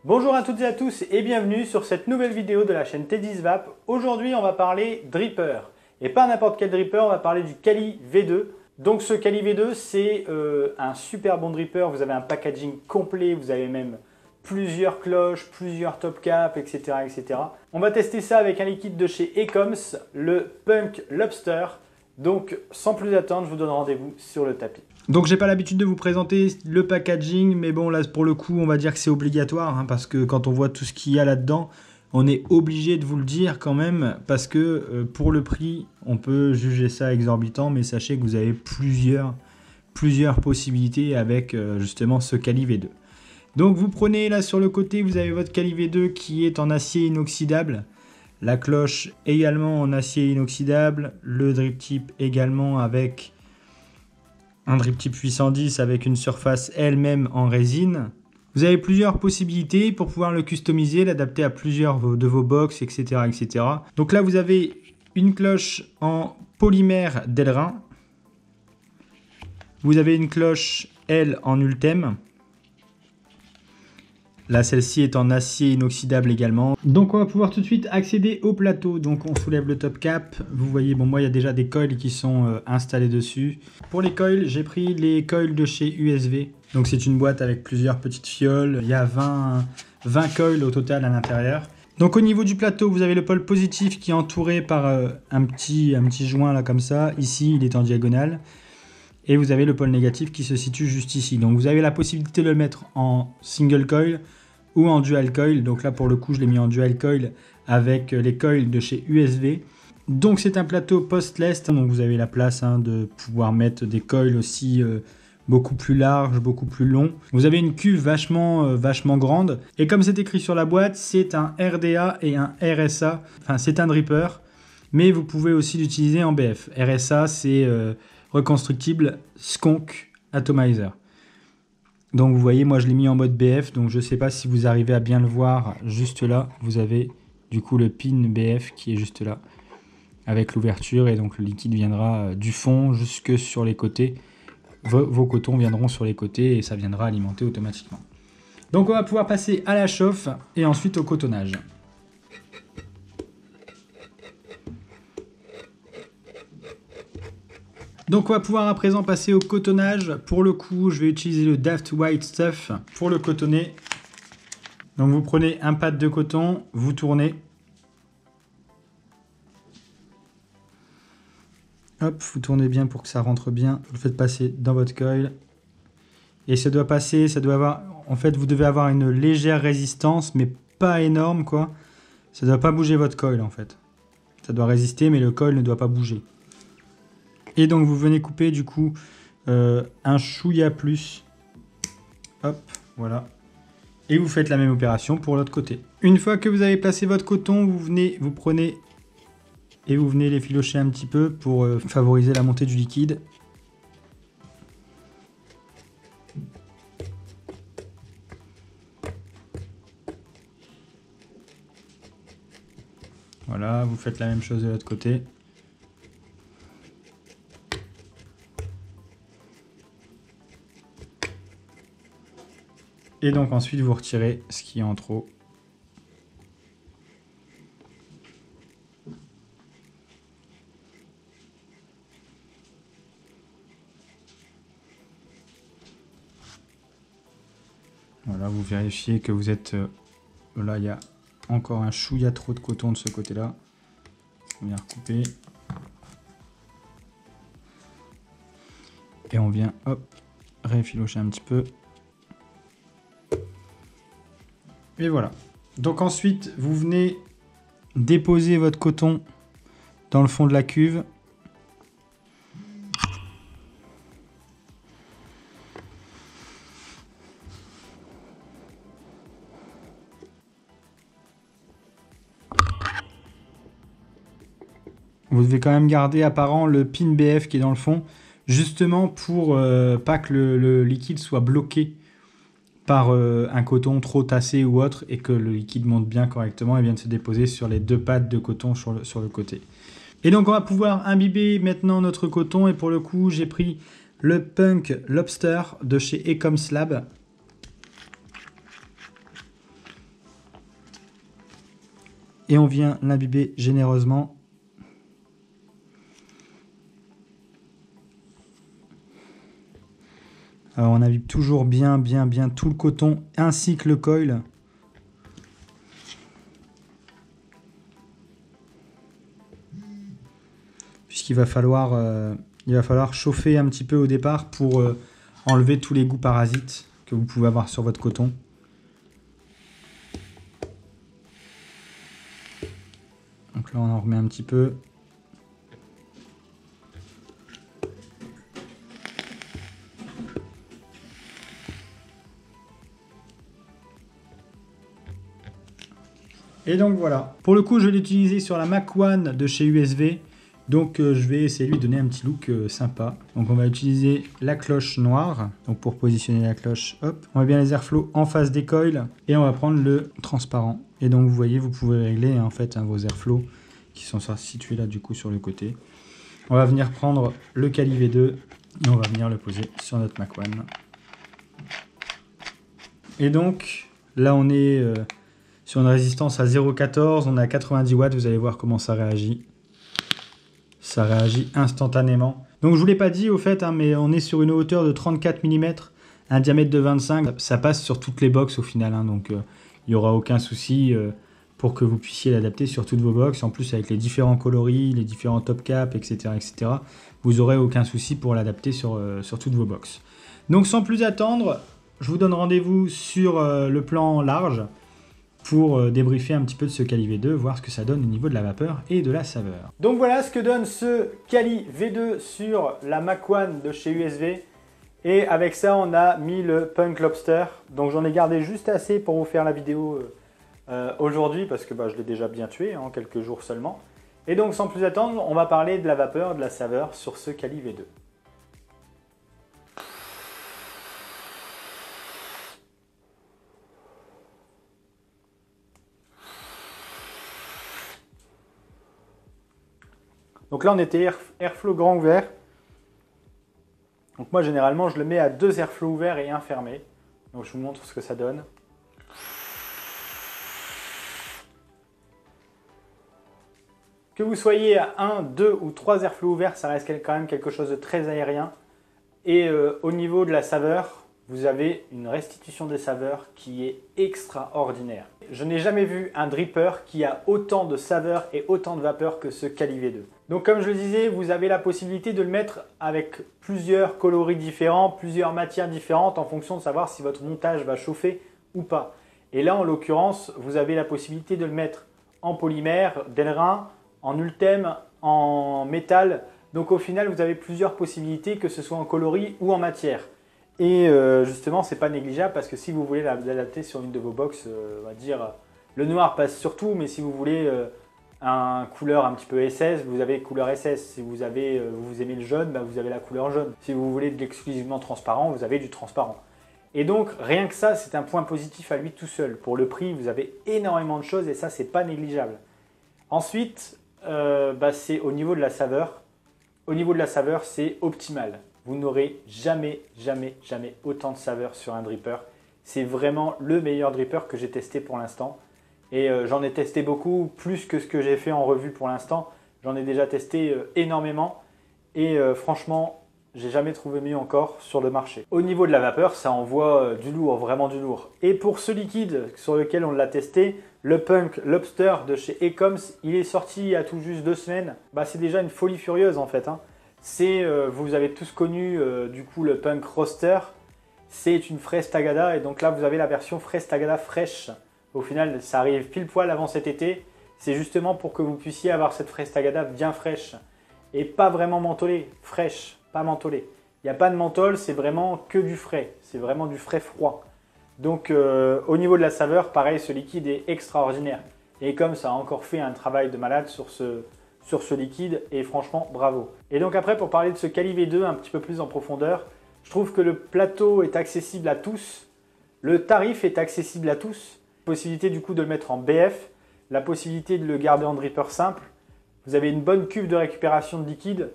Bonjour à toutes et à tous et bienvenue sur cette nouvelle vidéo de la chaîne Teddy's-Vap. Aujourd'hui on va parler dripper et pas n'importe quel dripper, on va parler du Kali V2. Donc ce Kali V2 c'est un super bon dripper, vous avez un packaging complet, vous avez même plusieurs cloches, plusieurs top caps, etc., etc. On va tester ça avec un liquide de chez Ecoms, le Punk Lobster. Donc sans plus attendre, je vous donne rendez-vous sur le tapis. Donc j'ai pas l'habitude de vous présenter le packaging, mais bon là pour le coup on va dire que c'est obligatoire, hein, parce que quand on voit tout ce qu'il y a là-dedans, on est obligé de vous le dire quand même, parce que pour le prix, on peut juger ça exorbitant, mais sachez que vous avez plusieurs possibilités avec justement ce Kali V2. Donc vous prenez là sur le côté, vous avez votre Kali V2 qui est en acier inoxydable, la cloche également en acier inoxydable, le drip tip également avec un drip tip 810 avec une surface elle-même en résine. Vous avez plusieurs possibilités pour pouvoir le customiser, l'adapter à plusieurs de vos box, etc., etc. Donc là, vous avez une cloche en polymère d'Elrin. Vous avez une cloche, elle, en Ultem. Là, celle-ci est en acier inoxydable également. Donc, on va pouvoir tout de suite accéder au plateau. Donc, on soulève le top cap. Vous voyez, bon, moi, il y a déjà des coils qui sont installés dessus. Pour les coils, j'ai pris les coils de chez USV. Donc, c'est une boîte avec plusieurs petites fioles. Il y a 20 coils au total à l'intérieur. Donc, au niveau du plateau, vous avez le pôle positif qui est entouré par un petit joint là comme ça. Ici, il est en diagonale. Et vous avez le pôle négatif qui se situe juste ici. Donc vous avez la possibilité de le mettre en single coil ou en dual coil. Donc là pour le coup je l'ai mis en dual coil avec les coils de chez USV. Donc c'est un plateau postless. Donc vous avez la place de pouvoir mettre des coils aussi beaucoup plus larges, beaucoup plus longs. Vous avez une cuve vachement grande. Et comme c'est écrit sur la boîte, c'est un RDA et un RSA. Enfin c'est un dripper. Mais vous pouvez aussi l'utiliser en BF. RSA c'est... reconstructible Skunk Atomizer. Donc vous voyez, moi je l'ai mis en mode BF, donc je ne sais pas si vous arrivez à bien le voir. Juste là, vous avez du coup le pin BF qui est juste là, avec l'ouverture, et donc le liquide viendra du fond jusque sur les côtés. Vos cotons viendront sur les côtés et ça viendra alimenter automatiquement. Donc on va pouvoir passer à la chauffe et ensuite au cotonnage. Donc on va pouvoir à présent passer au cotonnage. Pour le coup, je vais utiliser le Daft White Stuff pour le cotonner. Donc vous prenez un pad de coton, vous tournez. Hop, vous tournez bien pour que ça rentre bien. Vous le faites passer dans votre coil. Et ça doit passer, ça doit avoir... En fait, vous devez avoir une légère résistance, mais pas énorme, quoi. Ça ne doit pas bouger votre coil, en fait. Ça doit résister, mais le coil ne doit pas bouger. Et donc vous venez couper du coup un chouïa plus. Hop, voilà. Et vous faites la même opération pour l'autre côté. Une fois que vous avez placé votre coton, vous prenez et vous venez l'effilocher un petit peu pour favoriser la montée du liquide. Voilà, vous faites la même chose de l'autre côté. Et donc ensuite vous retirez ce qui est en trop. Voilà, vous vérifiez que vous êtes... là, il y a encore un chouïa trop de coton de ce côté-là. On vient recouper. Et on vient, hop, réeffilocher un petit peu. Et voilà. Donc ensuite, vous venez déposer votre coton dans le fond de la cuve. Vous devez quand même garder apparent le pin BF qui est dans le fond, justement pour pas que le liquide soit bloqué par un coton trop tassé ou autre, et que le liquide monte bien correctement et vienne se déposer sur les deux pattes de coton sur le côté. Et donc on va pouvoir imbiber maintenant notre coton, et pour le coup j'ai pris le Punk Lobster de chez Ecoms Lab. et on vient l'imbiber généreusement. Alors on imbibe toujours bien tout le coton ainsi que le coil. Puisqu'il va falloir chauffer un petit peu au départ pour enlever tous les goûts parasites que vous pouvez avoir sur votre coton. Donc là on en remet un petit peu. Et donc voilà. Pour le coup, je l'ai utilisé sur la Mac One de chez USV. Donc je vais essayer de lui donner un petit look sympa. Donc on va utiliser la cloche noire. Donc pour positionner la cloche, hop. On met bien les airflows en face des coils. Et on va prendre le transparent. Et donc vous voyez, vous pouvez régler en fait vos airflows qui sont situés là du coup sur le côté. On va venir prendre le Kali V2 et on va venir le poser sur notre Mac One. Et donc là on est sur une résistance à 0,14, on est à 90 watts, vous allez voir comment ça réagit. Ça réagit instantanément. Donc je ne vous l'ai pas dit au fait, hein, mais on est sur une hauteur de 34 mm, un diamètre de 25. Ça passe sur toutes les box au final, hein, donc il n'y aura aucun souci pour que vous puissiez l'adapter sur toutes vos box. En plus avec les différents coloris, les différents top caps, etc. vous n'aurez aucun souci pour l'adapter sur toutes vos box. Donc sans plus attendre, je vous donne rendez-vous sur le plan large pour débriefer un petit peu de ce Kali V2, voir ce que ça donne au niveau de la vapeur et de la saveur. Donc voilà ce que donne ce Kali V2 sur la Mac One de chez USV. Et avec ça, on a mis le Punk Lobster. Donc j'en ai gardé juste assez pour vous faire la vidéo aujourd'hui, parce que je l'ai déjà bien tué en quelques jours seulement. Et donc sans plus attendre, on va parler de la vapeur, de la saveur sur ce Kali V2. Donc là, on était airflow grand ouvert. Donc moi, généralement, je le mets à 2 airflows ouverts et 1 fermé. Donc je vous montre ce que ça donne. Que vous soyez à 1, 2 ou 3 airflows ouverts, ça reste quand même quelque chose de très aérien. Et au niveau de la saveur, vous avez une restitution des saveurs qui est extraordinaire. Je n'ai jamais vu un dripper qui a autant de saveur et autant de vapeur que ce Kali V2. Donc comme je le disais, vous avez la possibilité de le mettre avec plusieurs coloris différents, plusieurs matières différentes en fonction de savoir si votre montage va chauffer ou pas. Et là en l'occurrence, vous avez la possibilité de le mettre en polymère, d'Elrin, en ultem, en métal. Donc au final, vous avez plusieurs possibilités, que ce soit en coloris ou en matière. Et justement, c'est pas négligeable parce que si vous voulez l'adapter sur une de vos box, on va dire le noir passe surtout, mais si vous voulez un couleur un petit peu SS, vous avez couleur SS. Si vous aimez le jaune, vous avez la couleur jaune. Si vous voulez de l'exclusivement transparent, vous avez du transparent. Et donc rien que ça, c'est un point positif à lui tout seul. Pour le prix, vous avez énormément de choses et ça, c'est pas négligeable. Ensuite, c'est au niveau de la saveur. Au niveau de la saveur, c'est optimal. Vous n'aurez jamais autant de saveur sur un dripper. C'est vraiment le meilleur dripper que j'ai testé pour l'instant. Et j'en ai testé beaucoup, plus que ce que j'ai fait en revue pour l'instant. J'en ai déjà testé énormément. Et franchement, j'ai jamais trouvé mieux encore sur le marché. Au niveau de la vapeur, ça envoie du lourd, vraiment du lourd. Et pour ce liquide sur lequel on l'a testé, le Punk Lobster de chez Ecoms, il est sorti il y a tout juste 2 semaines. C'est déjà une folie furieuse en fait, hein. Vous avez tous connu du coup le Punk Roaster, c'est une fraise tagada et donc là vous avez la version fraise tagada fraîche. Au final ça arrive pile poil avant cet été, c'est justement pour que vous puissiez avoir cette fraise tagada bien fraîche et pas vraiment mentholée, fraîche, pas mentholée. Il n'y a pas de menthol, c'est vraiment que du frais, c'est vraiment du frais froid. Donc au niveau de la saveur, pareil, ce liquide est extraordinaire. Et comme ça a encore fait un travail de malade sur ce liquide et franchement bravo. Et donc après pour parler de ce Kali V2 un petit peu plus en profondeur, je trouve que le plateau est accessible à tous, le tarif est accessible à tous, possibilité du coup de le mettre en BF, la possibilité de le garder en dripper simple, vous avez une bonne cuve de récupération de liquide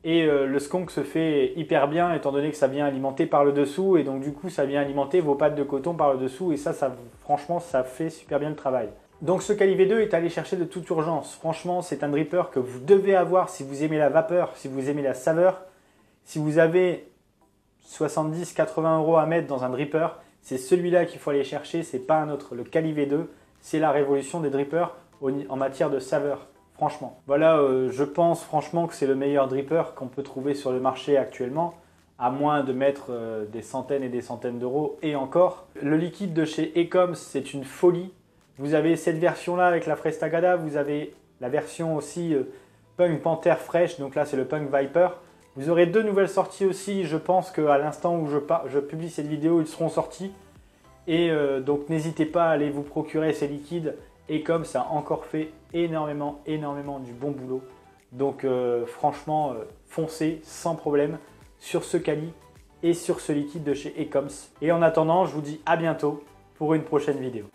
et le skunk se fait hyper bien étant donné que ça vient alimenter par le dessous et donc du coup ça vient alimenter vos pattes de coton par le dessous et ça franchement ça fait super bien le travail. Donc ce Cali V2 est allé chercher de toute urgence. Franchement, c'est un dripper que vous devez avoir si vous aimez la vapeur, si vous aimez la saveur. Si vous avez 70-80 € à mettre dans un dripper, c'est celui-là qu'il faut aller chercher, c'est pas un autre. Le Cali V2, c'est la révolution des drippers en matière de saveur, franchement. Voilà, je pense franchement que c'est le meilleur dripper qu'on peut trouver sur le marché actuellement, à moins de mettre des centaines et des centaines d'euros, et encore. Le liquide de chez Ecoms, c'est une folie. Vous avez cette version-là avec la fraise Tagada, vous avez la version aussi Punk Panther Fresh, donc là c'est le Punk Viper. Vous aurez 2 nouvelles sorties aussi, je pense qu'à l'instant où je publie cette vidéo, ils seront sortis. Et donc n'hésitez pas à aller vous procurer ces liquides. Et comme ça a encore fait énormément du bon boulot. Donc franchement, foncez sans problème sur ce Cali et sur ce liquide de chez Ecoms. Et en attendant, je vous dis à bientôt pour une prochaine vidéo.